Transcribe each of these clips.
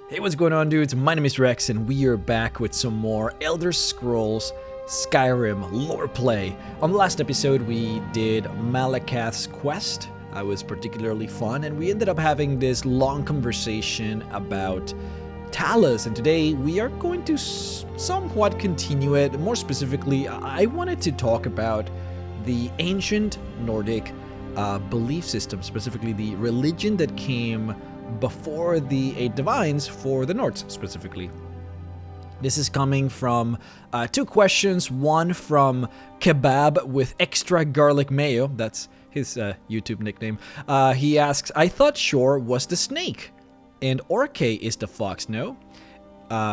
Hey, what's going on, dudes? My name is MrRhexx, and we are back with some more Elder Scrolls Skyrim LorePlay. On the last episode, we did Malakath's quest. It was particularly fun, and we ended up having this long conversation about Talos, and today we are going to somewhat continue it. More specifically, I wanted to talk about the ancient Nordic belief system, specifically the religion that came before the 8 Divines for the Nords specifically. This is coming from two questions. One from Kebab with extra garlic mayo. That's his YouTube nickname. He asks, I thought Shore was the snake and Orke is the fox, no?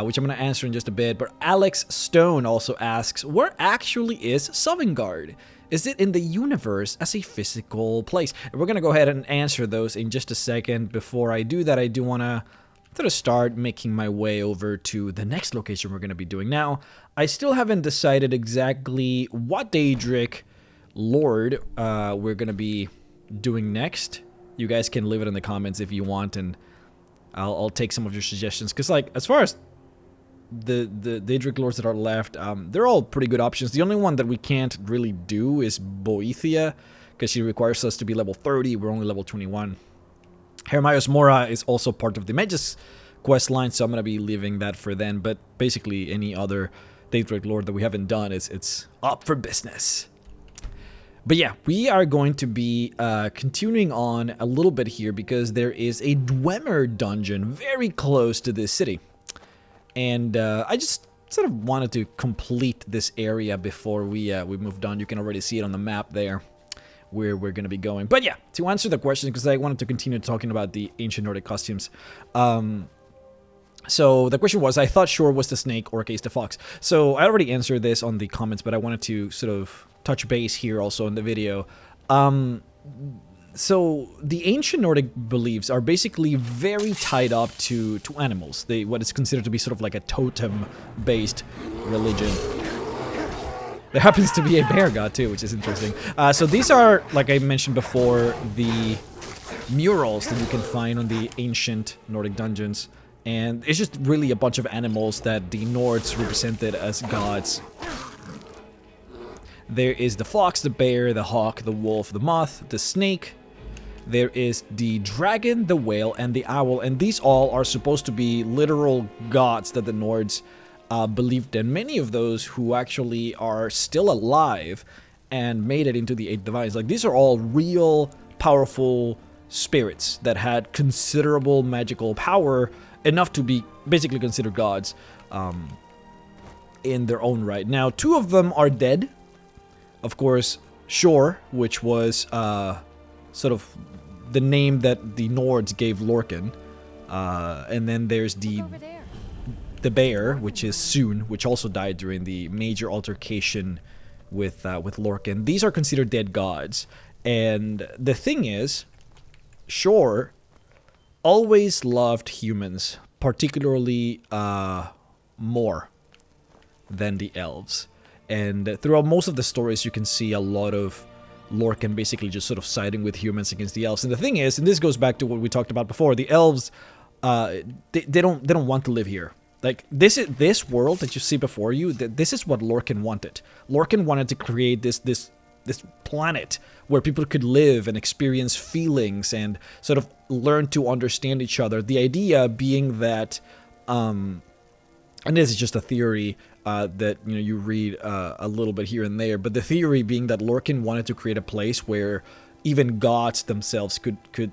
Which I'm going to answer in just a bit. But Alex Stone also asks, where actually is Sovngarde? Is it in the universe as a physical place? And we're going to go ahead and answer those in just a second. Before I do that, I do want to sort of start making my way over to the next location we're going to be doing. Now, I still haven't decided exactly what Daedric Lord we're going to be doing next. You guys can leave it in the comments if you want, and I'll take some of your suggestions. Because, like, as far as the Daedric lords that are left, they're all pretty good options. The only one that we can't really do is Boethia, because she requires us to be level 30. We're only level 21. Hermaios Mora is also part of the Magus quest line, so I'm going to be leaving that for then. But basically, any other Daedric lord that we haven't done, it's up for business. But yeah, we are going to be continuing on a little bit here, because there is a Dwemer dungeon very close to this city. And I just sort of wanted to complete this area before we moved on. You can already see it on the map there, where we're going to be going. But yeah, to answer the question, because I wanted to continue talking about the ancient Nordic costumes. So the question was, I thought Shore was the snake or Case the fox. So I already answered this on the comments, but I wanted to sort of touch base here also in the video. So the ancient Nordic beliefs are basically very tied up to animals. What is considered to be sort of like a totem-based religion. There happens to be a bear god too, which is interesting. So these are, like I mentioned before, the murals that you can find on the ancient Nordic dungeons. And it's just really a bunch of animals that the Nords represented as gods. There is the fox, the bear, the hawk, the wolf, the moth, the snake. There is the dragon, the whale, and the owl. And these all are supposed to be literal gods that the Nords believed in. Many of those who actually are still alive and made it into the 8 Divines. Like, these are all real, powerful spirits that had considerable magical power, enough to be basically considered gods in their own right. Now, 2 of them are dead. Of course, Shore, which was sort of the name that the Nords gave Lorcan. And then there's the bear, which is Soon, which also died during the major altercation with Lorcan. These are considered dead gods. And the thing is, Shore always loved humans, particularly more than the elves. And throughout most of the stories, you can see a lot of Lorcan basically just sort of siding with humans against the elves. And the thing is, and this goes back to what we talked about before, the elves, they don't want to live here. Like, this world that you see before you, this is what Lorcan wanted. Lorcan wanted to create this planet where people could live and experience feelings and sort of learn to understand each other. The idea being that, and this is just a theory that you read a little bit here and there, but the theory being that Lorcan wanted to create a place where even gods themselves could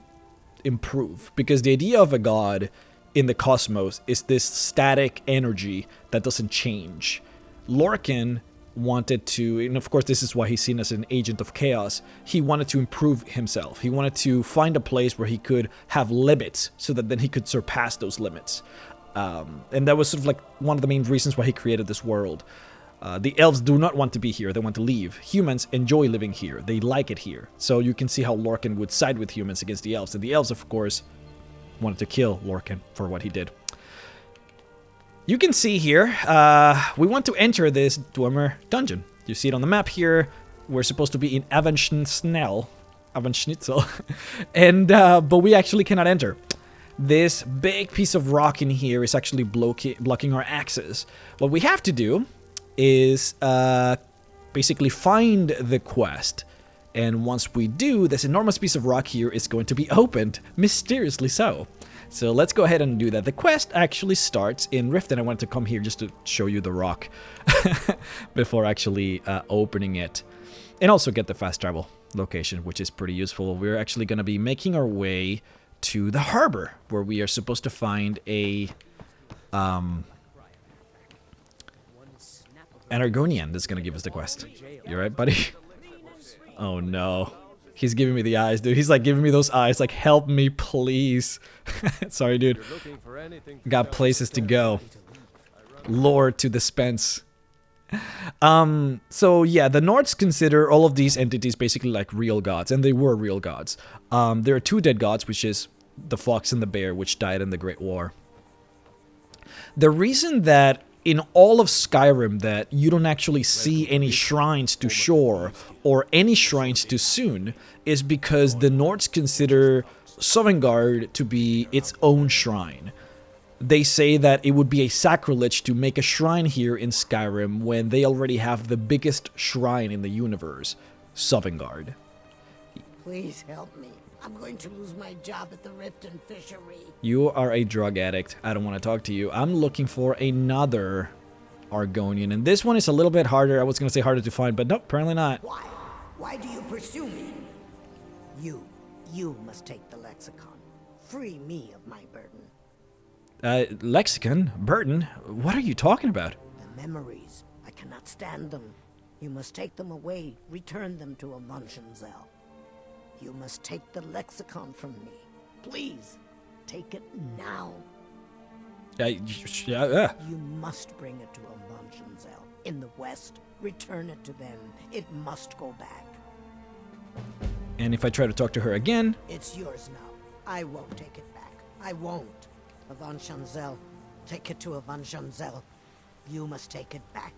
improve, because the idea of a god in the cosmos is this static energy that doesn't change. Lorcan wanted to, and of course this is why he's seen as an agent of chaos, he wanted to improve himself. He wanted to find a place where he could have limits, so that then he could surpass those limits. And that was sort of like one of the main reasons why he created this world. The elves do not want to be here, they want to leave. Humans enjoy living here, they like it here. So you can see how Lorcan would side with humans against the elves. And the elves, of course, wanted to kill Lorcan for what he did. You can see here, we want to enter this Dwemer dungeon. You see it on the map here. We're supposed to be in Avanchnzel, and but we actually cannot enter. this big piece of rock in here is actually blocking our access. What we have to do is basically find the quest. And once we do, this enormous piece of rock here is going to be opened, mysteriously so. So let's go ahead and do that. The quest actually starts in Rift, and I wanted to come here just to show you the rock before actually opening it. And also get the fast travel location, which is pretty useful. We're actually going to be making our way to the harbor, where we are supposed to find an Argonian that's going to give us the quest. You right, buddy? Oh no. He's giving me the eyes, dude. He's like giving me those eyes, like, help me, please. Sorry, dude. Got places to go. Lore to dispense. So yeah, the Nords consider all of these entities basically like real gods, and they were real gods. There are two dead gods, which is the fox and the bear, which died in the Great War. The reason that in all of Skyrim that you don't actually see any shrines to shore or any shrines to Sun is because the Nords consider Sovngarde to be its own shrine. They say that it would be a sacrilege to make a shrine here in Skyrim when they already have the biggest shrine in the universe, Sovngarde. Please help me. I'm going to lose my job at the Rift and Fishery. You are a drug addict. I don't want to talk to you. I'm looking for another Argonian, and this one is a little bit harder. I was going to say harder to find, but nope, apparently not. Why? Why do you pursue me? You must take the lexicon. Free me of my burden. Lexicon? Burden? What are you talking about? The memories. I cannot stand them. You must take them away. Return them to Avanchnzel. You must take the lexicon from me. Please, take it now. You must bring it to Avanchnzel. In the west, return it to them. It must go back. And if I try to talk to her again... It's yours now. I won't take it back. I won't. Avanchnzel. Take it to Avanchnzel. You must take it back.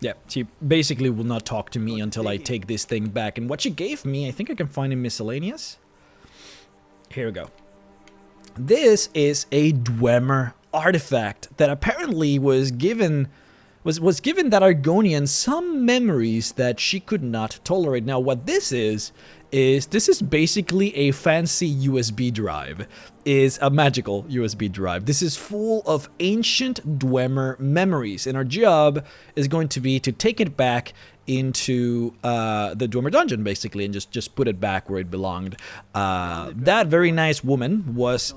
Yeah, she basically will not talk to me until I take this thing back. And what she gave me, I think I can find in Miscellaneous. Here we go. This is a Dwemer artifact that apparently was given that Argonian some memories that she could not tolerate. Now, what this is basically a fancy USB drive. Is a magical USB drive. This is full of ancient Dwemer memories, and our job is going to be to take it back into the Dwemer dungeon, basically, and just put it back where it belonged. That very nice woman was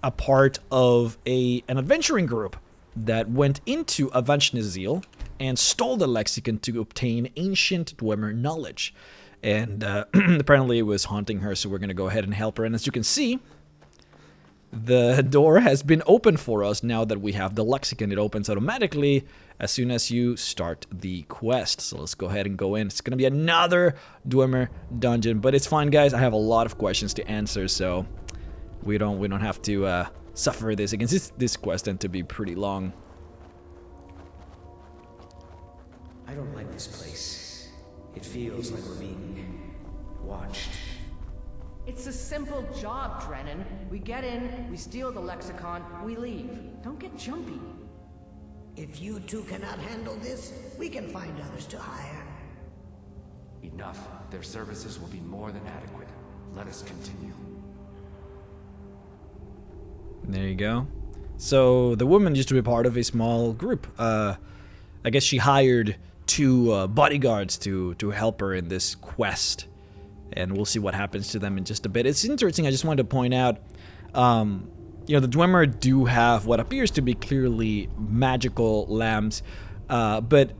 a part of an adventuring group that went into Avanchnzel and stole the lexicon to obtain ancient Dwemer knowledge. And apparently it was haunting her, so we're going to go ahead and help her. And as you can see, the door has been opened for us now that we have the lexicon. It opens automatically as soon as you start the quest. So let's go ahead and go in. It's going to be another Dwemer dungeon, but it's fine, guys. I have a lot of questions to answer, so we don't have to suffer this against this quest and to be pretty long. I don't like this place. It feels like we're being watched. It's a simple job, Drennan. We get in, we steal the lexicon, we leave. Don't get jumpy. If you two cannot handle this, we can find others to hire. Enough. Their services will be more than adequate. Let us continue. There you go. So the woman used to be part of a small group. I guess she hired two bodyguards to help her in this quest. And we'll see what happens to them in just a bit. It's interesting, I just wanted to point out, you know, the Dwemer do have what appears to be clearly magical lamps, but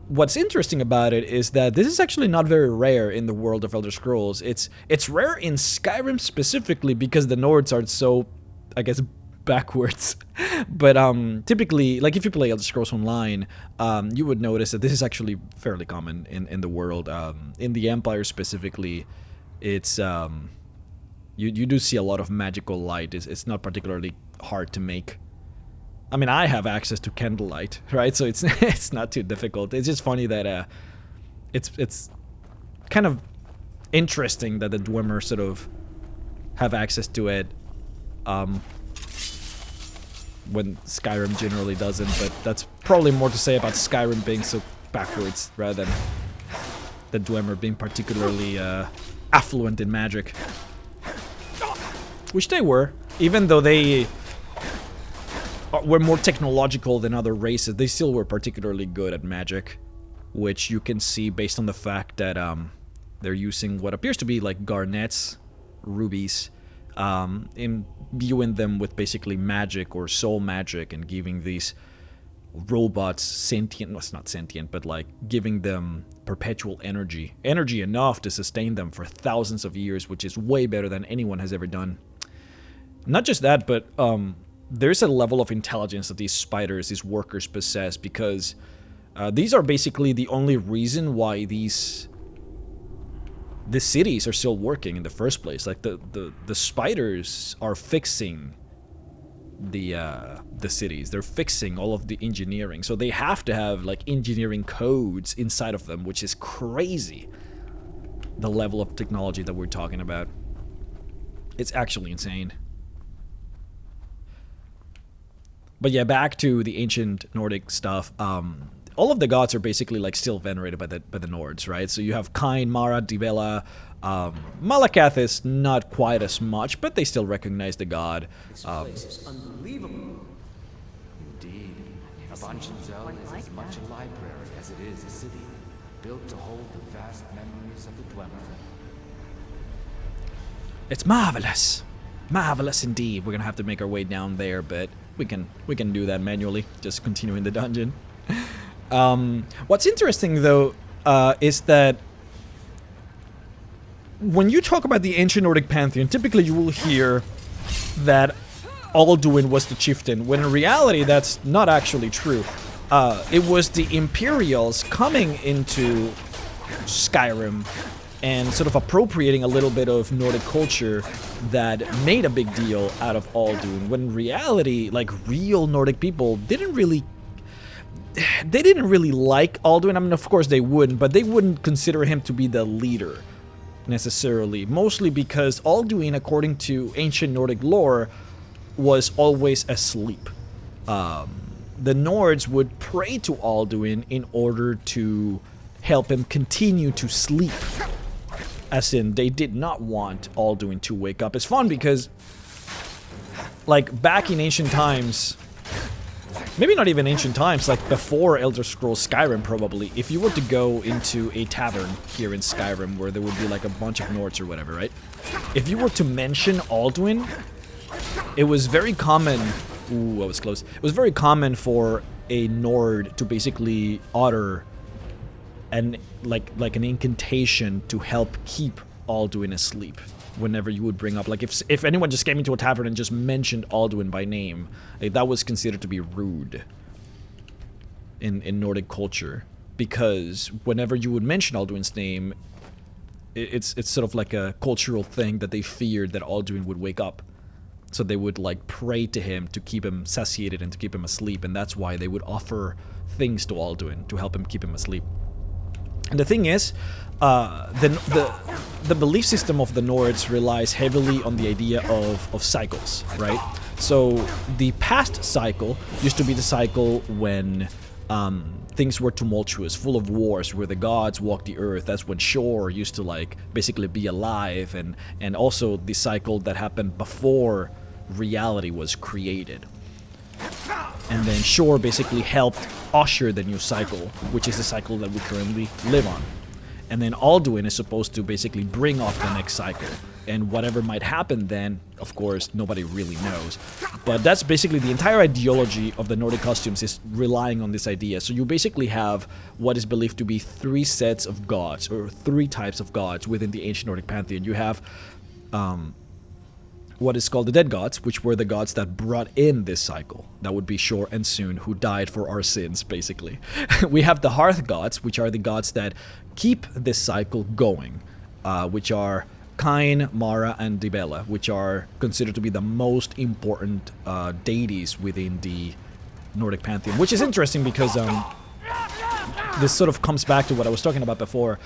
what's interesting about it is that this is actually not very rare in the world of Elder Scrolls. It's rare in Skyrim specifically because the Nords are so, I guess, backwards. But typically, like if you play Elder Scrolls Online, you would notice that this is actually fairly common in the world. In the Empire specifically, it's you do see a lot of magical light. It's not particularly hard to make. I mean, I have access to candlelight, right? So it's it's not too difficult. It's just funny that it's kind of interesting that the Dwemer sort of have access to it when Skyrim generally doesn't, but that's probably more to say about Skyrim being so backwards rather than Dwemer being particularly affluent in magic. Which they were, even though they were more technological than other races, they still were particularly good at magic, which you can see based on the fact that they're using what appears to be like garnets, rubies, imbuing them with basically magic or soul magic and giving these robots sentient, well, it's not sentient, but like giving them perpetual energy enough to sustain them for thousands of years, which is way better than anyone has ever done. Not just that, but there's a level of intelligence that these spiders, these workers possess, because these are basically the only reason why the cities are still working in the first place. Like the spiders are fixing the cities. They're fixing all of the engineering. So they have to have like engineering codes inside of them, which is crazy. The level of technology that we're talking about. It's actually insane. But yeah, back to the ancient Nordic stuff. All of the gods are basically like still venerated by the Nords, right? So you have Kain, Mara, Dibella. Malakath is not quite as much, but they still recognize the god. This place is unbelievable. Indeed. Avanchnzel is as much a library as it is a city, built to hold the vast memories of the Dwemer. It's marvelous. Marvelous indeed. We're gonna have to make our way down there, but we can do that manually. Just continue in the dungeon. What's interesting though is that when you talk about the ancient Nordic pantheon, typically you will hear that Alduin was the chieftain, when in reality that's not actually true. It was the Imperials coming into Skyrim and sort of appropriating a little bit of Nordic culture that made a big deal out of Alduin, when in reality, like, real Nordic people didn't really like Alduin. I mean, of course they wouldn't, but they wouldn't consider him to be the leader necessarily, mostly because Alduin, according to ancient Nordic lore, was always asleep. The Nords would pray to Alduin in order to help him continue to sleep. As in, they did not want Alduin to wake up. It's fun because, like, back in ancient times, maybe not even ancient times, like before Elder Scrolls Skyrim probably, if you were to go into a tavern here in Skyrim where there would be like a bunch of Nords or whatever, right? If you were to mention Alduin, it was very common, ooh, I was close. It was very common for a Nord to basically utter an an incantation to help keep Alduin asleep. Whenever you would bring up, like, if anyone just came into a tavern and just mentioned Alduin by name, like, that was considered to be rude in Nordic culture, because whenever you would mention Alduin's name, it's sort of like a cultural thing that they feared that Alduin would wake up. So they would, like, pray to him to keep him satiated and to keep him asleep, and that's why they would offer things to Alduin to help him keep him asleep. And the thing is, the belief system of the Nords relies heavily on the idea of cycles, right? So the past cycle used to be the cycle when things were tumultuous, full of wars, where the gods walked the earth. That's when Shore used to, like, basically be alive, and also the cycle that happened before reality was created. And then Shore basically helped usher the new cycle, which is the cycle that we currently live on. And then Alduin is supposed to basically bring off the next cycle. And whatever might happen then, of course, nobody really knows. But that's basically the entire ideology of the Nordic costumes, is relying on this idea. So you basically have what is believed to be 3 sets of gods, or 3 types of gods within the ancient Nordic pantheon. You have what is called the dead gods, which were the gods that brought in this cycle. That would be Shore and Soon, who died for our sins, basically. We have the hearth gods, which are the gods that keep this cycle going, which are Kain, Mara, and Dibella, which are considered to be the most important deities within the Nordic pantheon. Which is interesting because this sort of comes back to what I was talking about before.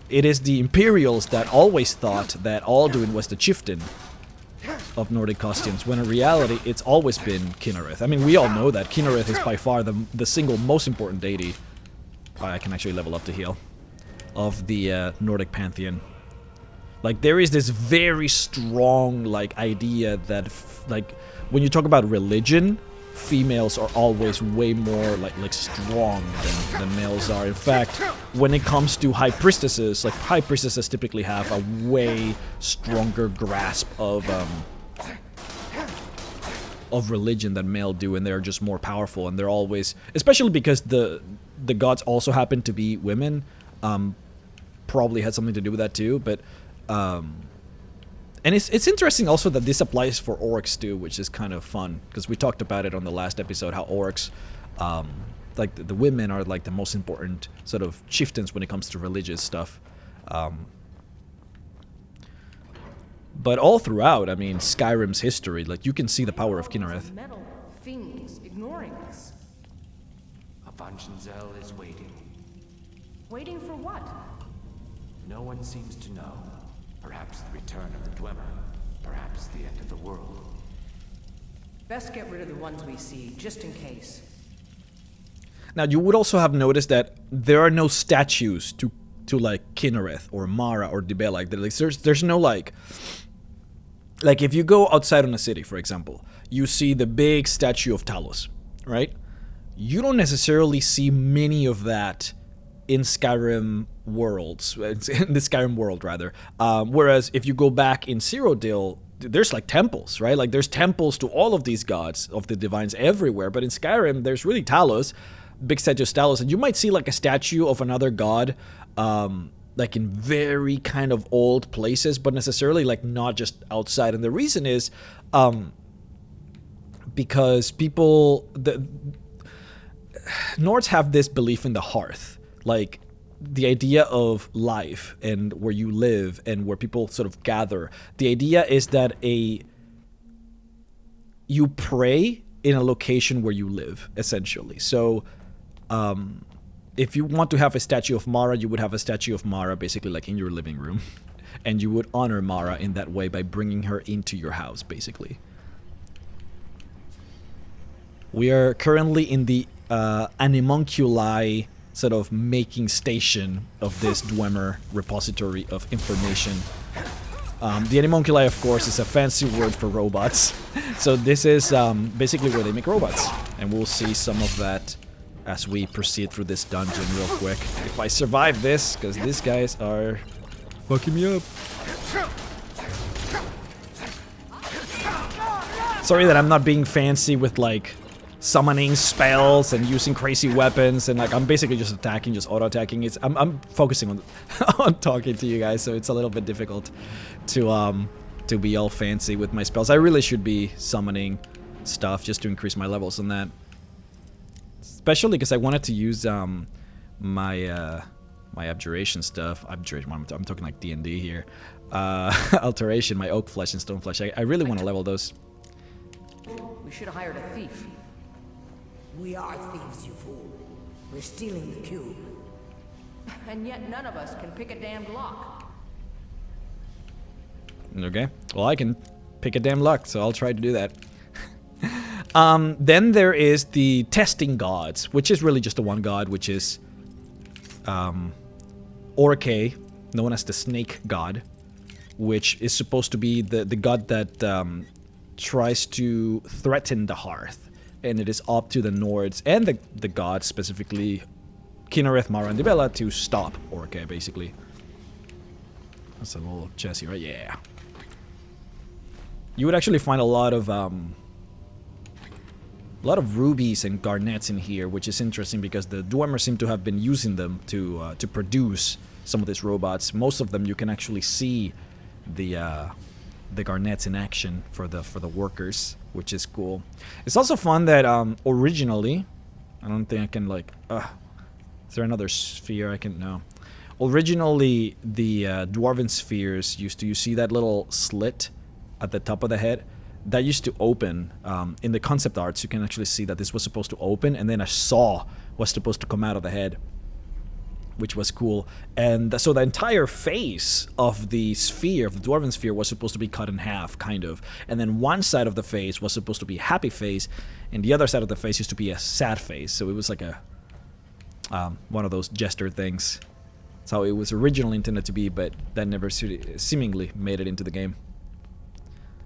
It is the Imperials that always thought that Alduin was the chieftain, of Nordic costumes, when in reality it's always been Kynareth. I mean, we all know that Kynareth is by far the single most important deity. I can actually level up to heal. Of the Nordic pantheon. Like, there is this very strong, like, idea that, like, when you talk about religion, females are always way more, like strong than males are. In fact, when it comes to high priestesses, like, high priestesses typically have a way stronger grasp of religion than male do, and they're just more powerful, and they're always, especially because the gods also happen to be women, probably had something to do with that too, but and it's interesting also that this applies for orcs too, which is kind of fun, because we talked about it on the last episode, how orcs, like the women are like the most important sort of chieftains when it comes to religious stuff. But all throughout, I mean, Skyrim's history, like, you can see the power of Kynareth. Metal fiends ignoring us. Avanchnzel is waiting. Waiting for what? No one seems to know. Perhaps the return of the Dwemer. Perhaps the end of the world. Best get rid of the ones we see, just in case. Now, you would also have noticed that there are no statues to like Kynareth or Mara or Dibella. Like, there's no like if you go outside on a city, for example, you see the big statue of Talos, right? You don't necessarily see many of that in Skyrim worlds, in the Skyrim world rather. Whereas if you go back in Cyrodiil, there's like temples, right? Like, there's temples to all of these gods of the divines everywhere. But in Skyrim, there's really Talos, big statue of Talos, and you might see like a statue of another god, like in very kind of old places, but necessarily like not just outside. And the reason is because the Nords have this belief in the hearth, like the idea of life and where you live and where people sort of gather. The idea is that you pray in a location where you live, essentially. So if you want to have a statue of Mara, you would have a statue of Mara basically like in your living room. And you would honor Mara in that way by bringing her into your house, basically. We are currently in the Animunculi sort of making station of this Dwemer repository of information. The Animunculi, of course, is a fancy word for robots. So this is basically where they make robots. And we'll see some of that as we proceed through this dungeon real quick. If I survive this, because these guys are fucking me up. Sorry that I'm not being fancy with like summoning spells and using crazy weapons, and like I'm basically just attacking, just auto-attacking. I'm focusing on on talking to you guys, so it's a little bit difficult to be all fancy with my spells. I really should be summoning stuff just to increase my levels on that. Especially because I wanted to use my abjuration stuff. Abjuration, I'm talking like D&D here. Alteration, my oak flesh and stone flesh. I really want to level those. We should have hired a thief. We are thieves, you fool. We're stealing the cube. And yet none of us can pick a damned lock. Okay, well, I can pick a damn lock, so I'll try to do that. Then there is the testing gods, which is really just the one god, which is Orke, known as the snake god, which is supposed to be the god that tries to threaten the hearth. And it is up to the Nords and the gods, specifically Kynareth, Mara, and Dibella, to stop Orke, basically. That's a little chest here, right? Yeah. You would actually find a lot of rubies and garnets in here, which is interesting because the Dwemer seem to have been using them to produce some of these robots. Most of them you can actually see the garnets in action for the workers, which is cool. It's also fun that originally, I don't think I can like. Is there another sphere I can? No. Originally, the dwarven spheres you see that little slit at the top of the head? That used to open. In the concept arts, you can actually see that this was supposed to open, and then a saw was supposed to come out of the head. which was cool. And so the entire face of the sphere, of the Dwarven sphere, was supposed to be cut in half, kind of. And then one side of the face was supposed to be a happy face, and the other side of the face used to be a sad face. So it was like a one of those gesture things. That's how it was originally intended to be, but that never seemingly made it into the game.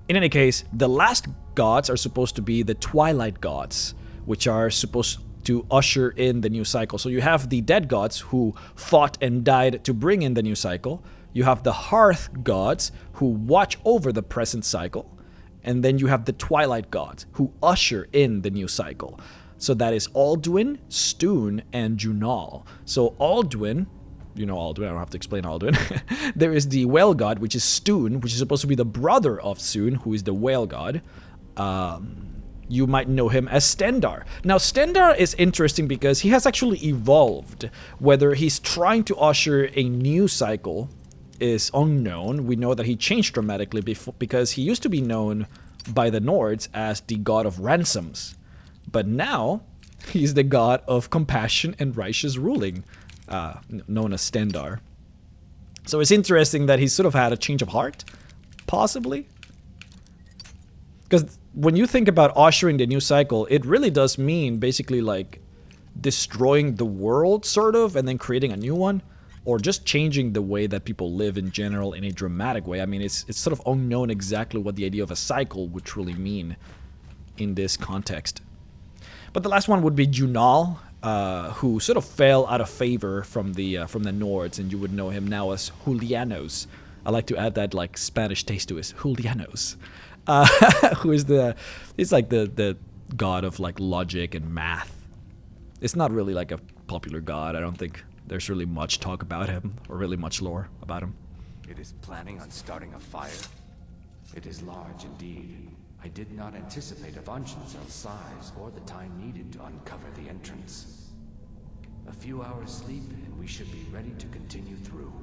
In any case, the last gods are supposed to be the Twilight gods, which are supposed to usher in the new cycle. So you have the dead gods who fought and died to bring in the new cycle. You have the Hearth gods who watch over the present cycle. And then you have the Twilight gods who usher in the new cycle. So that is Alduin, Stoon, and Junal. So Alduin, you know Alduin, I don't have to explain Alduin. There is the Whale god, which is Stoon, which is supposed to be the brother of Soon, who is the Whale god. You might know him as Stendarr. Now, Stendarr is interesting because he has actually evolved. Whether he's trying to usher a new cycle is unknown. We know that he changed dramatically because he used to be known by the Nords as the god of ransoms. But now, he's the god of compassion and righteous ruling, known as Stendarr. So it's interesting that he sort of had a change of heart, possibly. Because when you think about ushering the new cycle, it really does mean basically like destroying the world, sort of, and then creating a new one, or just changing the way that people live in general in a dramatic way. I mean, it's sort of unknown exactly what the idea of a cycle would truly mean in this context. But the last one would be Junal, who sort of fell out of favor from the Nords, and you would know him now as Julianos. I like to add that like Spanish taste to it, Julianos. Who is he's like the god of like logic and math. It's not really like a popular god. I don't think there's really much talk about him or really much lore about him. It is planning on starting a fire? It is large indeed. I did not anticipate Avanchnzel's size or the time needed to uncover the entrance. A few hours sleep and we should be ready to continue through.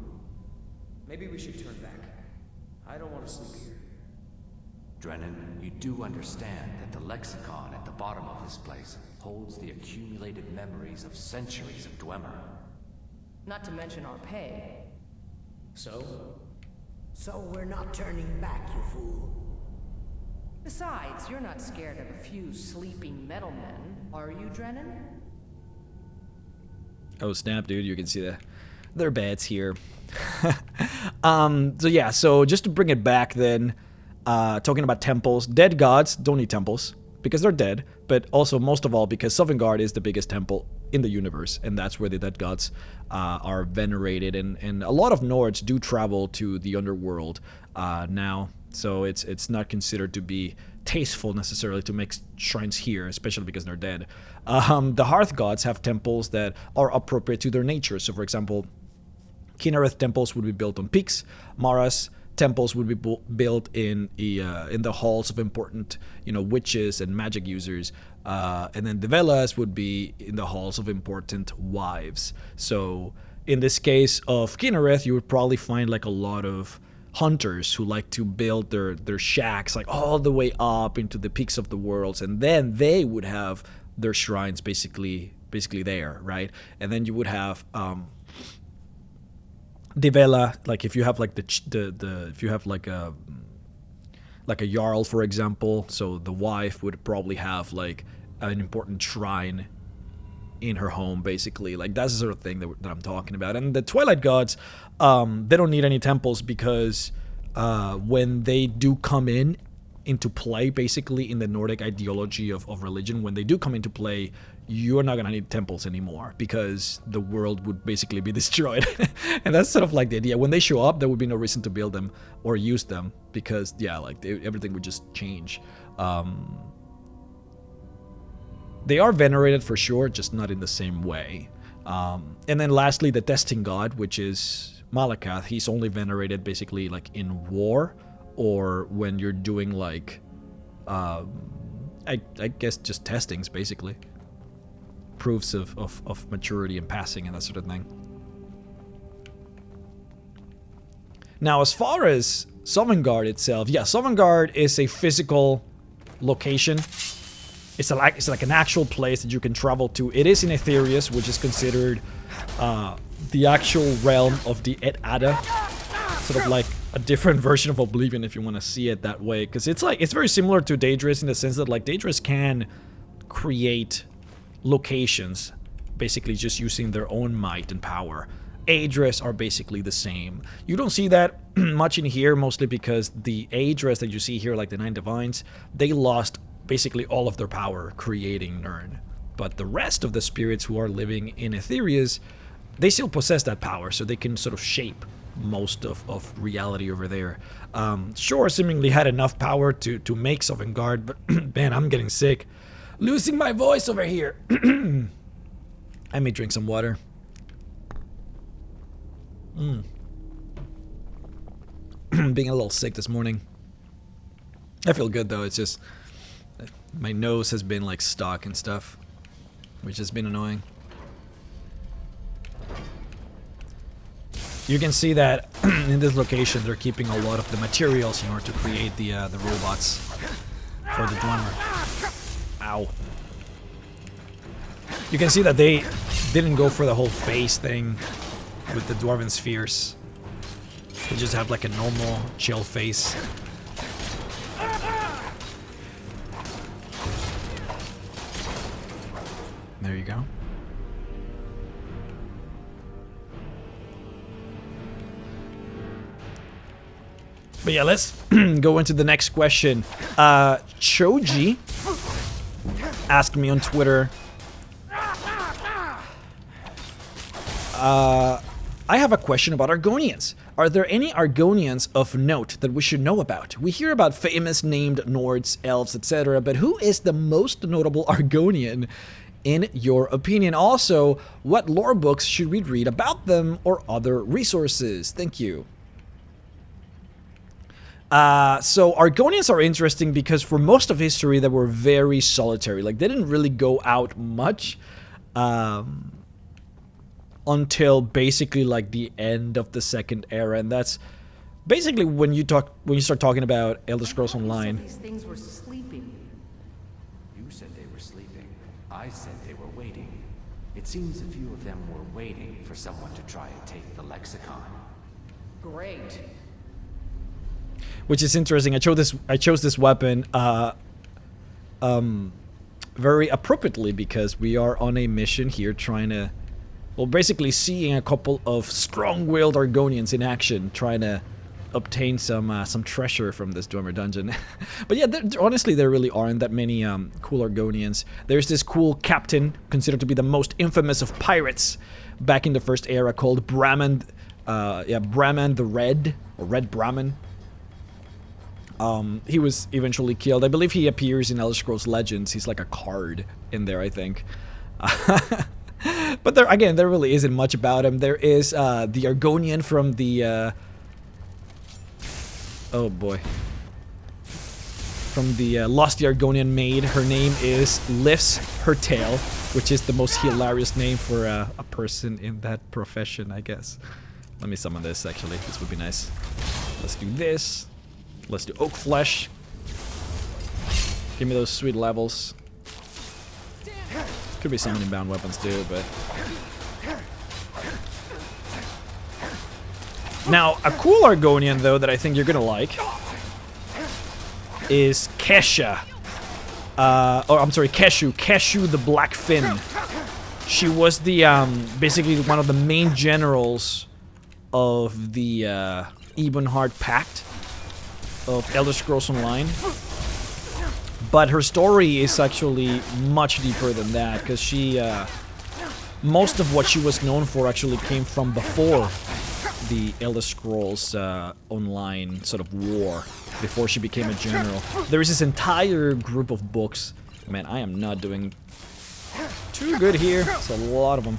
Maybe we should turn back. I don't want to sleep here. Drennan, you do understand that the lexicon at the bottom of this place holds the accumulated memories of centuries of Dwemer. Not to mention our pay. So? So we're not turning back, you fool. Besides, you're not scared of a few sleeping metal men, are you, Drennan? Oh snap, dude, you can see their beds here. So yeah, so just to bring it back then, talking about temples, dead gods don't need temples because they're dead, but also most of all because Sovngarde is the biggest temple in the universe, and that's where the dead gods are venerated, and a lot of Nords do travel to the underworld now, so it's not considered to be tasteful necessarily to make shrines here, especially because they're dead. The Hearth gods have temples that are appropriate to their nature. So for example, Kinnereth temples would be built on peaks. Mara's temples would be built in the halls of important, witches and magic users, and then Develas would be in the halls of important wives. So in this case of Kinnereth, you would probably find like a lot of hunters who like to build their shacks like all the way up into the peaks of the worlds, and then they would have their shrines basically there, right? And then you would have Devela, like if you have like if you have like a jarl, for example, so the wife would probably have like an important shrine in her home, basically. Like that's the sort of thing that I'm talking about. And the Twilight gods, they don't need any temples because when they do come into play, basically in the Nordic ideology of religion, when they do come into play, you're not gonna need temples anymore because the world would basically be destroyed. And that's sort of like the idea. When they show up, there would be no reason to build them or use them because everything would just change. They are venerated for sure, just not in the same way. And then lastly, the testing god, which is Malakath. He's only venerated basically like in war or when you're doing like, I guess just testings basically. Proofs of maturity and passing and that sort of thing. Now, as far as Sovngarde itself, yeah, Sovngarde is a physical location. It's like an actual place that you can travel to. It is in Aetherius, which is considered the actual realm of the Ed Ada. Sort of like a different version of Oblivion, if you want to see it that way. Because it's like, it's very similar to Daedric in the sense that like Daedric can create locations basically just using their own might and power. Aedris are basically the same. You don't see that much in here, mostly because the Aedris that you see here, like the 9 Divines, they lost basically all of their power creating Nirn. But the rest of the spirits who are living in Aetherius, they still possess that power, so they can sort of shape most of reality over there. Shore seemingly had enough power to make Sovngarde, but man, I'm getting sick. Losing my voice over here. I may drink some water. Being a little sick this morning. I feel good though, it's just my nose has been like stuck and stuff, which has been annoying. You can see that in this location they're keeping a lot of the materials in order to create the robots for the Dwemer. Ow. You can see that they didn't go for the whole face thing with the Dwarven spheres. They just have like a normal chill face. There you go. But yeah, let's go into the next question. Choji asked me on Twitter. I have a question about Argonians. Are there any Argonians of note that we should know about? We hear about famous named Nords, elves, etc., but who is the most notable Argonian in your opinion? Also, what lore books should we read about them or other resources? Thank you. So Argonians are interesting because for most of history they were very solitary. Like they didn't really go out much until basically like the end of the Second Era, and that's basically when you start talking about Elder Scrolls Online. These things were sleeping. You said they were sleeping. I said they were waiting. It seems a few of them were waiting for someone to try and take the lexicon. Great. Which is interesting. I chose this weapon very appropriately because we are on a mission here trying to, well, basically seeing a couple of strong-willed Argonians in action trying to obtain some treasure from this Dwemer dungeon. But yeah, honestly, there really aren't that many cool Argonians. There's this cool captain considered to be the most infamous of pirates back in the First Era called Brahman. Brahman the Red, or Red Brahman. He was eventually killed. I believe he appears in Elder Scrolls Legends. He's like a card in there, I think. But there really isn't much about him. There is the Argonian from the oh boy, from the Lost Argonian maid. Her name is Lifts Her Tail, which is the most hilarious name for a person in that profession, I guess. Let me summon this. Actually, this would be nice. Let's do this. Let's do Oak Flesh. Give me those sweet levels. Could be summoning bound weapons too, but... Now, a cool Argonian, though, that I think you're gonna like is Kesha. Keshu the Black Fin. She was the, basically one of the main generals of the, Ebonheart Pact of Elder Scrolls Online. But her story is actually much deeper than that, because she, most of what she was known for actually came from before the Elder Scrolls Online sort of war, before she became a general. There is this entire group of books. Man, I am not doing too good here. It's a lot of them.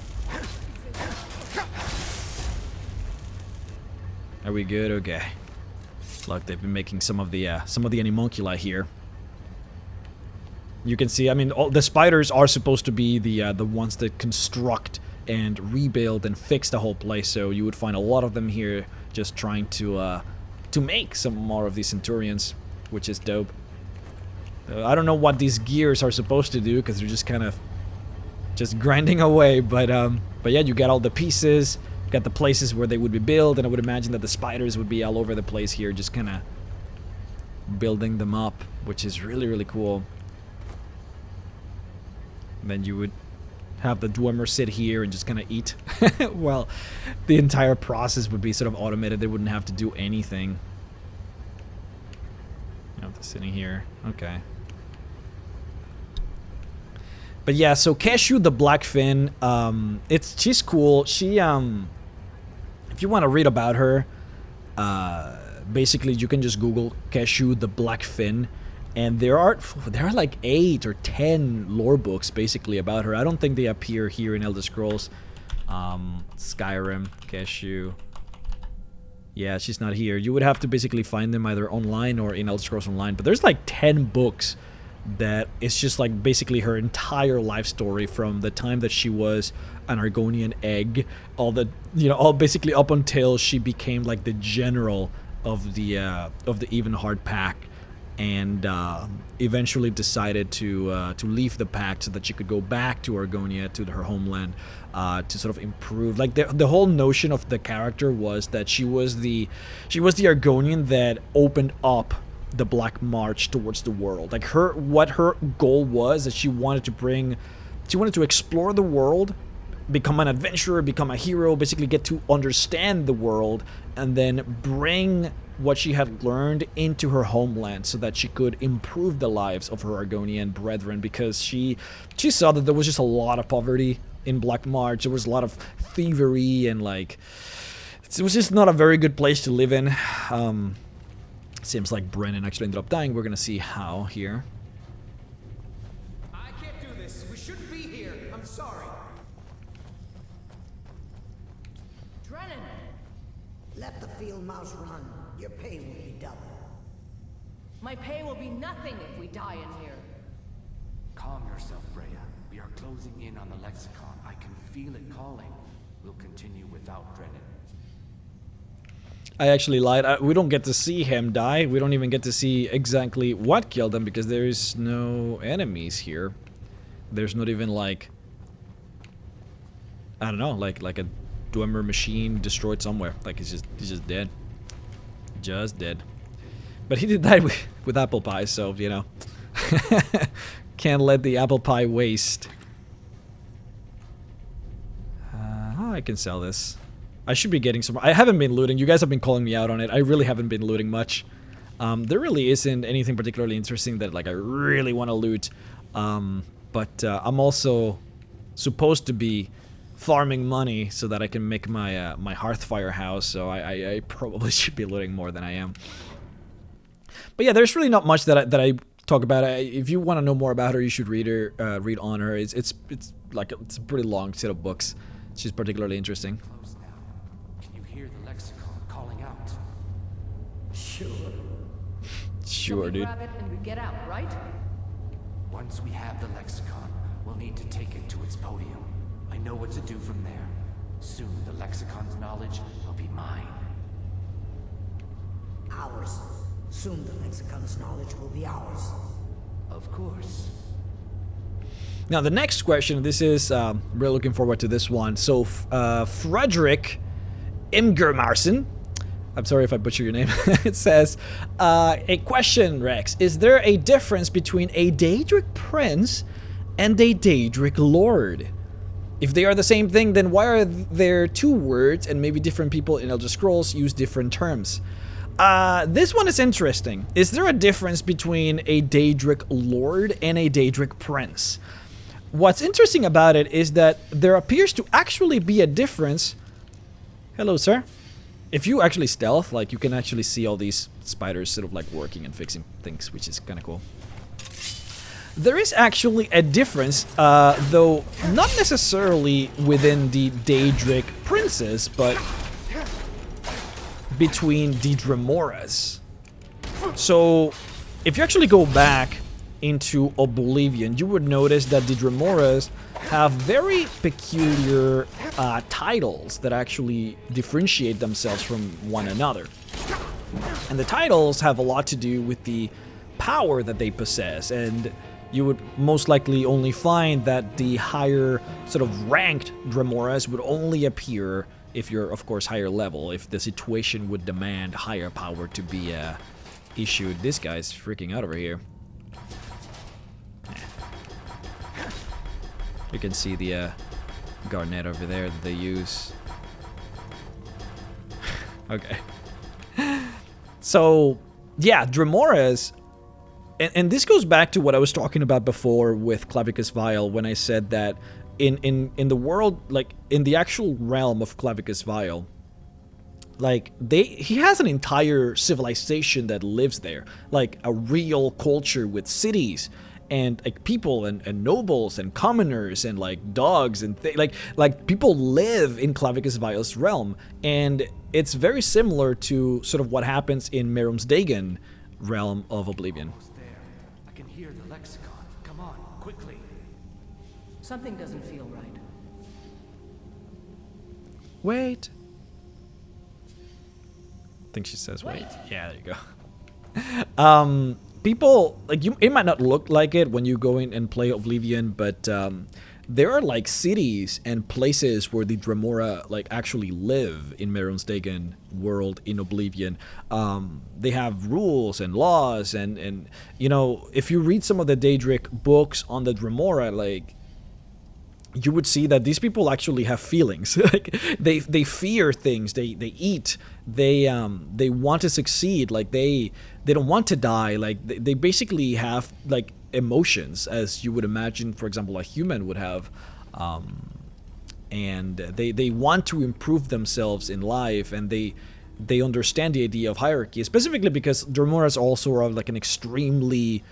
Are we good? Okay. Look, they've been making some of the animunculi here. You can see, I mean, all the spiders are supposed to be the ones that construct and rebuild and fix the whole place. So you would find a lot of them here, just trying to make some more of these centurions, which is dope. I don't know what these gears are supposed to do, because they're just kind of just grinding away. But yeah, you got all the pieces, got the places where they would be built, and I would imagine that the spiders would be all over the place here, just kind of building them up, which is really, really cool. And then you would have the Dwemer sit here and just kind of eat. Well, the entire process would be sort of automated. They wouldn't have to do anything. You know, they're sitting here. Okay. But yeah, so Keshu the Blackfin, she's cool. She, if you want to read about her, basically you can just Google Keshu the Blackfin, and there are like 8 or 10 lore books basically about her. I don't think they appear here in Elder Scrolls. Skyrim, Keshu. Yeah, she's not here. You would have to basically find them either online or in Elder Scrolls Online. But there's like 10 books that it's just like basically her entire life story from the time that she was an Argonian egg, all basically up until she became like the general of the Evenhard pack, and eventually decided to leave the pact so that she could go back to Argonia, to her homeland, to sort of improve. Like the whole notion of the character was that she was the Argonian that opened up the Black March towards the world. Like what her goal was that she wanted to explore the world, become an adventurer, become a hero, basically get to understand the world, and then bring what she had learned into her homeland so that she could improve the lives of her Argonian brethren, because she saw that there was just a lot of poverty in Black March. There was a lot of thievery, and like it was just not a very good place to live in. Seems like Brennan actually ended up dying. We're gonna see how here. I can't do this. We shouldn't be here. I'm sorry. Drennan! Let the field mouse run. Your pay will be double. My pay will be nothing if we die in here. Calm yourself, Freya. We are closing in on the lexicon. I can feel it calling. We'll continue without Drennan. I actually lied. We don't get to see him die. We don't even get to see exactly what killed him, because there is no enemies here. There's not even like, I don't know, like a Dwemer machine destroyed somewhere. Like he's just dead. Just dead. But he did die with apple pie, so you know, can't let the apple pie waste. I can sell this. I should be getting some. I haven't been looting. You guys have been calling me out on it. I really haven't been looting much. There really isn't anything particularly interesting that like I really want to loot. But I'm also supposed to be farming money so that I can make my my Hearthfire house. So I probably should be looting more than I am. But yeah, there's really not much that I talk about. If you want to know more about her, you should read her. Read on her. It's like it's a pretty long set of books. She's particularly interesting. Hear the lexicon calling out. Sure. Sure, dude. Grab it and we get out, right? Once we have the lexicon, we'll need to take it to its podium. I know what to do from there. Soon the lexicon's knowledge will be mine. Ours. Soon the lexicon's knowledge will be ours. Of course. Now the next question. This is really looking forward to this one. So Frederick Imgermarson, I'm sorry if I butcher your name. It says, a question, Rex. Is there a difference between a Daedric prince and a Daedric lord? If they are the same thing, then why are there 2 words and maybe different people in Elder Scrolls use different terms? This one is interesting. Is there a difference between a Daedric lord and a Daedric prince? What's interesting about it is that there appears to actually be a difference. Hello, sir. If you actually stealth, like you can actually see all these spiders sort of like working and fixing things, which is kind of cool. There is actually a difference, though not necessarily within the Daedric princes, but between the Dremoras. So, if you actually go back into Oblivion, you would notice that the Dremoras have very peculiar titles that actually differentiate themselves from one another. And the titles have a lot to do with the power that they possess, and you would most likely only find that the higher sort of ranked Dremoras would only appear if you're, of course, higher level, if the situation would demand higher power to be issued. This guy's freaking out over here. You can see the garnet over there that they use. Okay. So, yeah, Dremora's... And this goes back to what I was talking about before with Clavicus Vile, when I said that in the world, like, in the actual realm of Clavicus Vile, like, he has an entire civilization that lives there. Like, a real culture with cities, and like people and nobles and commoners and like dogs and like people live in Clavicus Vile's realm, and it's very similar to sort of what happens in Merum's Dagon realm of Oblivion. Almost there. I can hear the lexicon. Come on, quickly. Something doesn't feel right. Wait. I think she says wait. Yeah, there you go. People, like, it might not look like it when you go in and play Oblivion, but there are like cities and places where the Dremora like actually live in Merum's Dagon world in Oblivion. They have rules and laws, and you know, if you read some of the Daedric books on the Dremora, like, you would see that these people actually have feelings. Like, they fear things, they eat, they want to succeed, like they don't want to die, like they basically have like emotions, as you would imagine, for example, a human would have, and they want to improve themselves in life, and they understand the idea of hierarchy, specifically because Dremoras also are like an extremely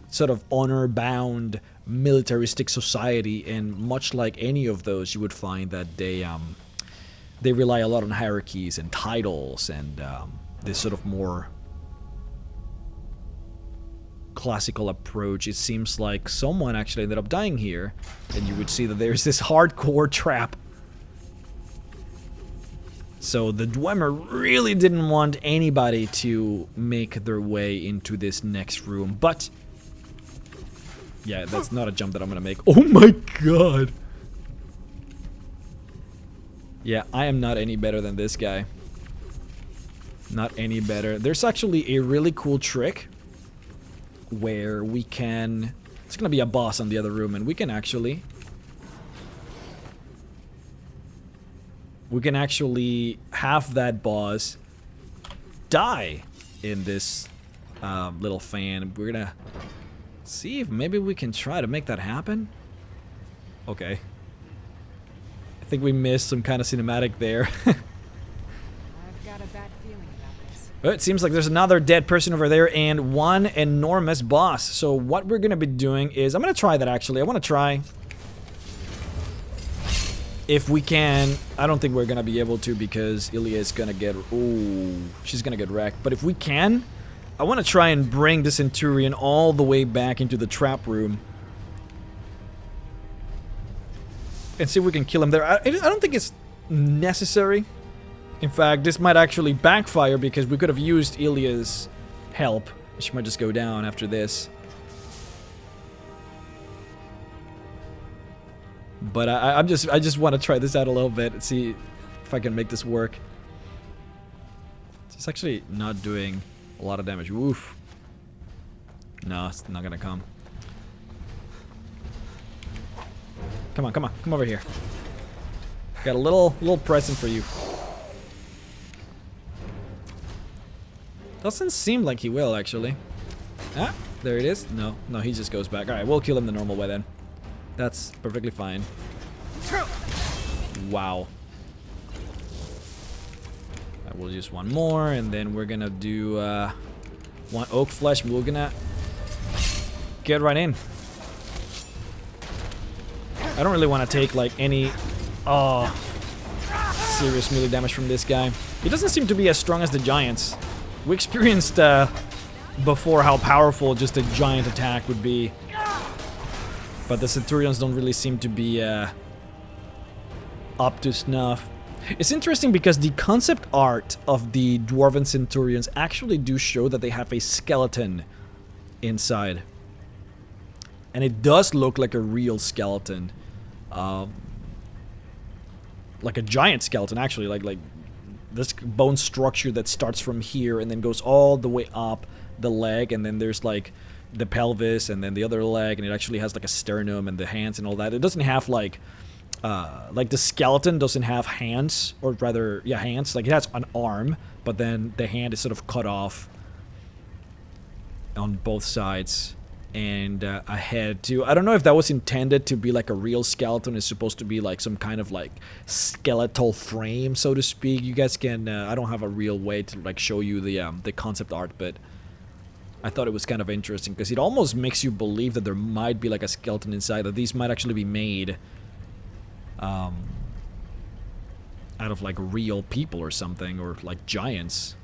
sort of honor-bound militaristic society, and much like any of those, you would find that they rely a lot on hierarchies and titles and this sort of more classical approach. It seems like someone actually ended up dying here, and you would see that there's this hardcore trap. So the Dwemer really didn't want anybody to make their way into this next room, but yeah, that's not a jump that I'm gonna make. Oh my god! Yeah, I am not any better than this guy. Not any better. There's actually a really cool trick where we can... It's gonna be a boss on the other room, and we can actually... have that boss die in this little fan. We're gonna see if maybe we can try to make that happen. Okay. I think we missed some kind of cinematic there. I've got a bad feeling about this. Well, it seems like there's another dead person over there and one enormous boss. So what we're gonna be doing is, I'm gonna try that actually. I wanna try if we can. I don't think we're gonna be able to because Ilya is gonna get... Ooh, she's gonna get wrecked. But if we can, I want to try and bring the Centurion all the way back into the trap room and see if we can kill him there. I don't think it's necessary. In fact, this might actually backfire because we could have used Ilya's help. She might just go down after this. But I just want to try this out a little bit and see if I can make this work. It's actually not doing a lot of damage. Woof. No, it's not gonna come. Come on, come on, come over here. Got a little present for you. Doesn't seem like he will, actually. Ah, there it is. No, he just goes back. Alright, we'll kill him the normal way then. That's perfectly fine. Wow. We'll use one more, and then we're gonna do one oak flesh. We're gonna get right in. I don't really want to take like any serious melee damage from this guy. He doesn't seem to be as strong as the giants. We experienced before how powerful just a giant attack would be, but the Centurions don't really seem to be up to snuff. It's interesting because the concept art of the Dwarven Centurions actually do show that they have a skeleton inside. And it does look like a real skeleton. like a giant skeleton actually, like this bone structure that starts from here and then goes all the way up the leg, and then there's like the pelvis and then the other leg, and it actually has like a sternum and the hands and all that. It doesn't have like the skeleton doesn't have hands, or rather, yeah, hands. Like it has an arm, but then the hand is sort of cut off on both sides, and a head too. I don't know if that was intended to be like a real skeleton. It's supposed to be like some kind of like skeletal frame, so to speak. You guys can. I don't have a real way to like show you the concept art, but I thought it was kind of interesting because it almost makes you believe that there might be like a skeleton inside. That these might actually be made out of like real people or something, or like giants.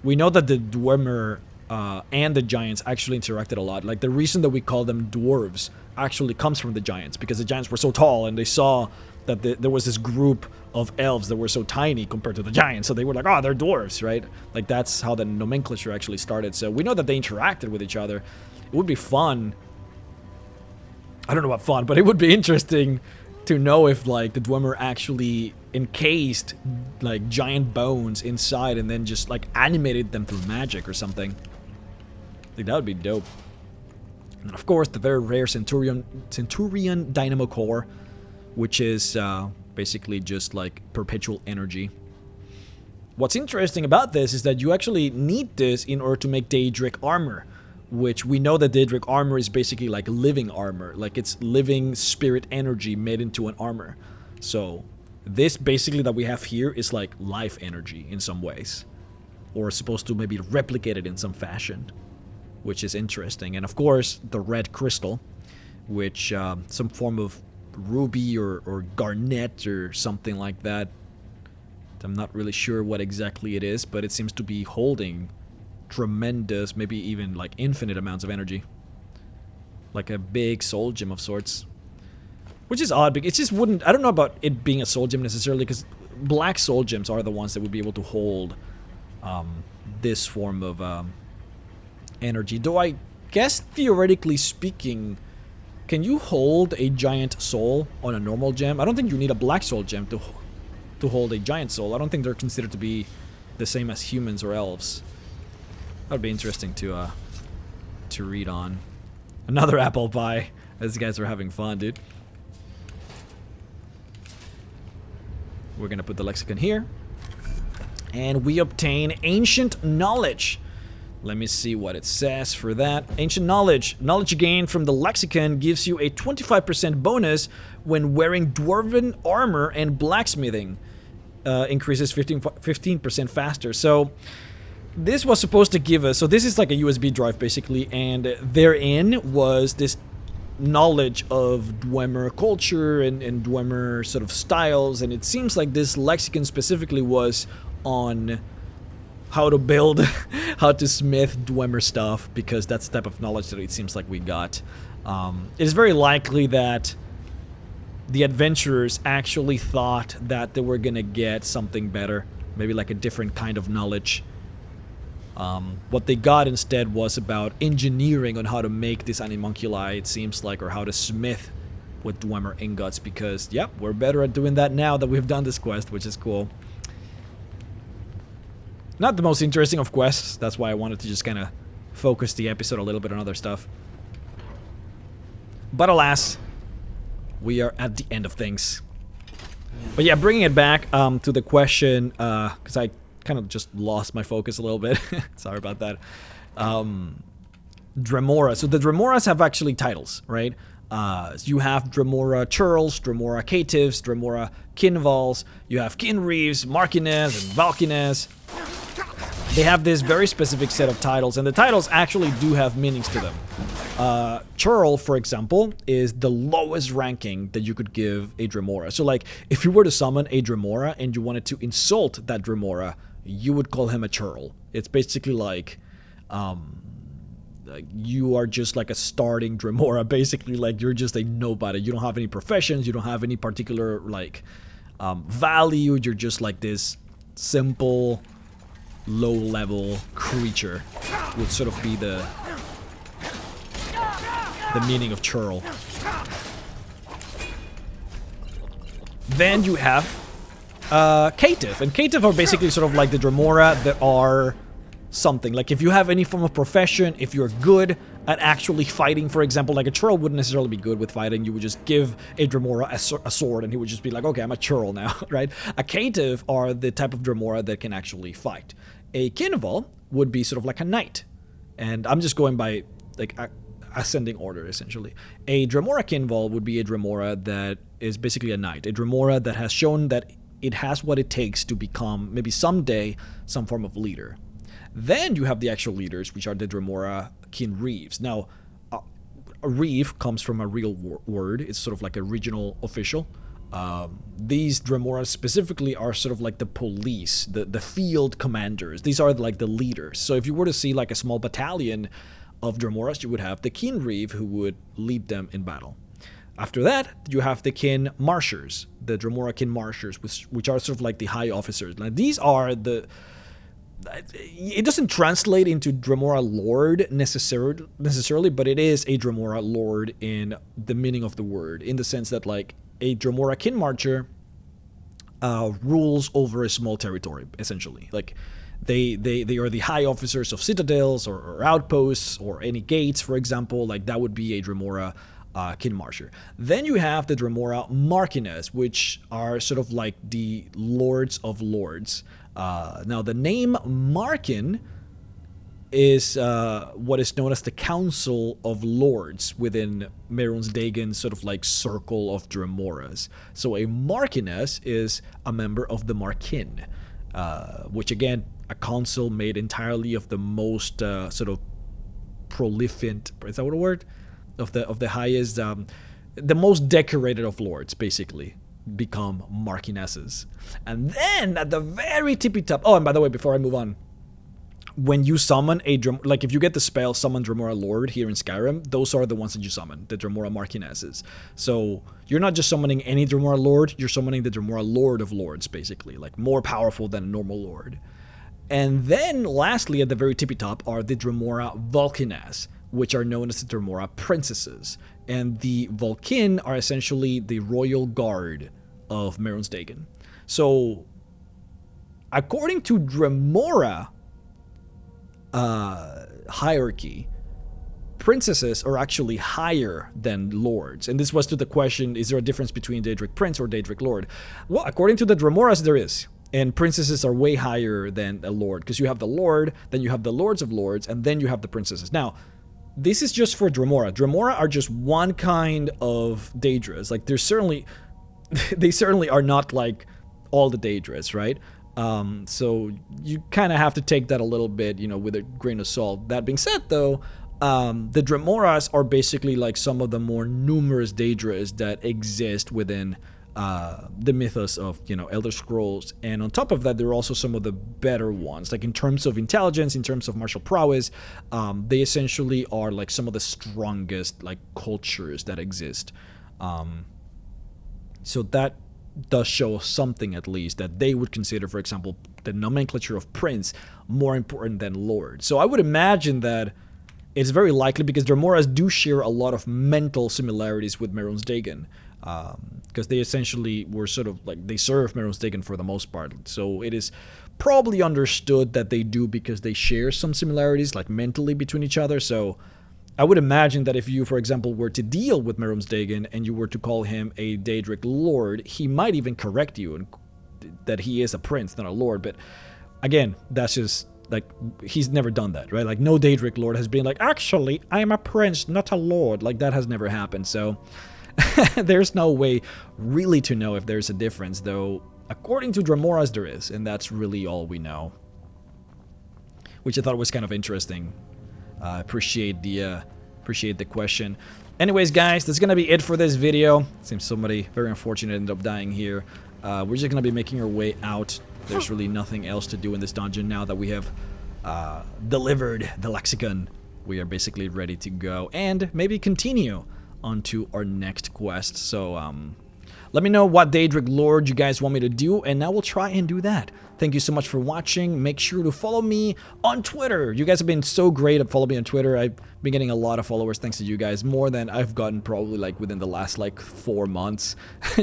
We know that the Dwemer and the giants actually interacted a lot. Like the reason that we call them dwarves actually comes from the giants, because the giants were so tall and they saw that there was this group of elves that were so tiny compared to the giants, so they were like, oh, they're dwarves, right? Like that's how the nomenclature actually started. So we know that they interacted with each other. It would be fun. I don't know about fun, but it would be interesting to know if like the Dwemer actually encased like giant bones inside and then just like animated them through magic or something. I think that would be dope. And of course the very rare Centurion Dynamo Core, which is basically just like perpetual energy. What's interesting about this is that you actually need this in order to make Daedric armor, which we know that Daedric armor is basically like living armor, like it's living spirit energy made into an armor. So this basically that we have here is like life energy in some ways, or supposed to maybe replicate it in some fashion, which is interesting. And of course the red crystal, which some form of ruby or garnet or something like that. I'm not really sure what exactly it is, but it seems to be holding tremendous, maybe even like infinite amounts of energy, like a big soul gem of sorts, which is odd because it just wouldn't. I don't know about it being a soul gem necessarily, because black soul gems are the ones that would be able to hold this form of energy. Though I guess theoretically speaking, can you hold a giant soul on a normal gem? I don't think you need a black soul gem to hold a giant soul. I don't think they're considered to be the same as humans or elves. That would be interesting to read on. Another apple pie. These guys are having fun, dude. We're gonna put the lexicon here, and we obtain ancient knowledge. Let me see what it says for that. Ancient knowledge. Knowledge gained from the lexicon gives you a 25% bonus when wearing dwarven armor, and blacksmithing increases 15% faster. So this was supposed to give us, so this is like a USB drive basically, and therein was this knowledge of Dwemer culture and Dwemer sort of styles, and it seems like this lexicon specifically was on how to build, how to smith Dwemer stuff, because that's the type of knowledge that it seems like we got. It is very likely that the adventurers actually thought that they were gonna get something better, maybe like a different kind of knowledge. What they got instead was about engineering on how to make this animunculi, it seems like, or how to smith with Dwemer ingots, because, yep, we're better at doing that now that we've done this quest, which is cool. Not the most interesting of quests, that's why I wanted to just kind of focus the episode a little bit on other stuff. But alas, we are at the end of things. But yeah, bringing it back to the question, because I kind of just lost my focus a little bit. Sorry about that. Dremora. So the Dremoras have actually titles, right? You have Dremora churls, Dremora caitiffs, Dremora kinvals. You have kinreeves, markines, and valkines. They have this very specific set of titles, and the titles actually do have meanings to them. Churl, for example, is the lowest ranking that you could give a Dremora. So like, if you were to summon a Dremora and you wanted to insult that Dremora, you would call him a churl. It's basically like, you are just like a starting Dremora, basically. Like, you're just a nobody. You don't have any professions, you don't have any particular like value. You're just like this simple low-level creature, would sort of be the meaning of churl. Then you have caitiff. And caitiff are basically sort of like the Dremora that are something. Like, if you have any form of profession, if you're good at actually fighting, for example, like a churl wouldn't necessarily be good with fighting. You would just give a Dremora a sword and he would just be like, okay, I'm a churl now, right? A caitiff are the type of Dremora that can actually fight. A kinval would be sort of like a knight. And I'm just going by, like, ascending order, essentially. A Dremora kinval would be a Dremora that is basically a knight. A Dremora that has shown that it has what it takes to become, maybe someday, some form of leader. Then you have the actual leaders, which are the Dremora kin reeves. Now, a reeve comes from a real word. It's sort of like a regional official. These Dremora specifically are sort of like the police, the field commanders. These are like the leaders. So if you were to see like a small battalion of Dremoras, you would have the kin reeve who would lead them in battle. After that, you have the kin marshers, the Dremora kin marshers, which are sort of like the high officers. Now, these are the... It doesn't translate into Dremora Lord necessarily, but it is a Dremora Lord in the meaning of the word, in the sense that, like, a Dremora kin marcher rules over a small territory, essentially. Like, they are the high officers of citadels or outposts or any gates, for example. Like, that would be a Dremora kin marcher. Then you have the Dremora Marchines, which are sort of like the Lords of Lords. Now, the name Markin is what is known as the Council of Lords within Mehrunes Dagon's sort of like circle of Dremoras. So a Marchines is a member of the Markin, which again, a council made entirely of the most sort of prolific, is that what a word? Of the highest, the most decorated of lords, basically, become Marchinesses. And then at the very tippy top, oh, and by the way, before I move on, when you summon a like if you get the spell Summon Dremora Lord here in Skyrim, those are the ones that you summon, the Dremora Marchinesses. So you're not just summoning any Dremora Lord, you're summoning the Dremora Lord of Lords, basically, like more powerful than a normal Lord. And then lastly, at the very tippy top, are the Dremora Vulcanes, which are known as the Dremora Princesses. And the Vulcan are essentially the royal guard of Mehrunes Dagon. So, according to Dremora hierarchy, princesses are actually higher than lords. And this was to the question, is there a difference between Daedric Prince or Daedric Lord? Well, according to the Dremoras, there is. And princesses are way higher than a lord, because you have the lord, then you have the lords of lords, and then you have the princesses. Now, this is just for Dremora. Dremora are just one kind of Daedras. Like, there's certainly... they certainly are not like all the Daedras, right? So you kind of have to take that a little bit, you know, with a grain of salt. That being said, though, the Dremoras are basically like some of the more numerous Daedras that exist within the mythos of, you know, Elder Scrolls. And on top of that, there are also some of the better ones. Like, in terms of intelligence, in terms of martial prowess, they essentially are like some of the strongest like cultures that exist. So that does show something, at least, that they would consider, for example, the nomenclature of prince more important than lord. So I would imagine that it's very likely, because Dremoras do share a lot of mental similarities with Mehrunes Dagon, because they essentially were sort of like, they serve Mehrunes Dagon for the most part. So it is probably understood that they do, because they share some similarities, like mentally, between each other. So I would imagine that if you, for example, were to deal with Mehrunes Dagon and you were to call him a Daedric Lord, he might even correct you and that he is a prince, not a lord. But again, that's just like, he's never done that, right? Like, no Daedric Lord has been like, actually, I'm a prince, not a lord. Like, that has never happened. So there's no way really to know if there's a difference, though according to Dremoras there is, and that's really all we know, which I thought was kind of interesting. Appreciate the question. Anyways, guys, that's gonna be it for this video. Seems somebody very unfortunate ended up dying here. We're just gonna be making our way out. There's really nothing else to do in this dungeon now that we have delivered the lexicon. We are basically ready to go and maybe continue on to our next quest. So Let me know what Daedric lore you guys want me to do, and I will try and do that. Thank you so much for watching. Make sure to follow me on Twitter. You guys have been so great at following me on Twitter. I've been getting a lot of followers thanks to you guys, more than I've gotten probably like within the last like 4 months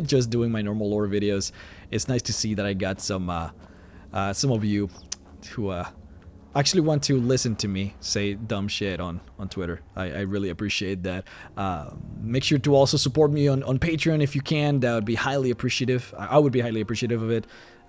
just doing my normal lore videos. It's nice to see that I got some of you who actually want to listen to me say dumb shit on Twitter. I really appreciate that. Make sure to also support me on Patreon if you can. That would be highly appreciative. I would be highly appreciative of it.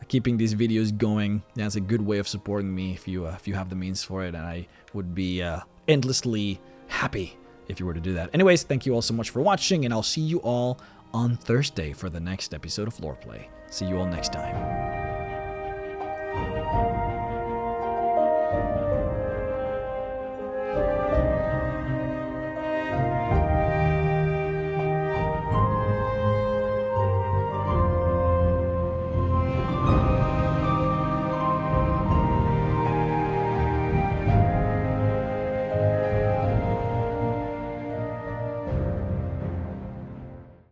Keeping these videos going, that's a good way of supporting me if you have the means for it, and I would be endlessly happy if you were to do that. Anyways, thank you all so much for watching, and I'll see you all on Thursday for the next episode of LorePlay. See you all next time.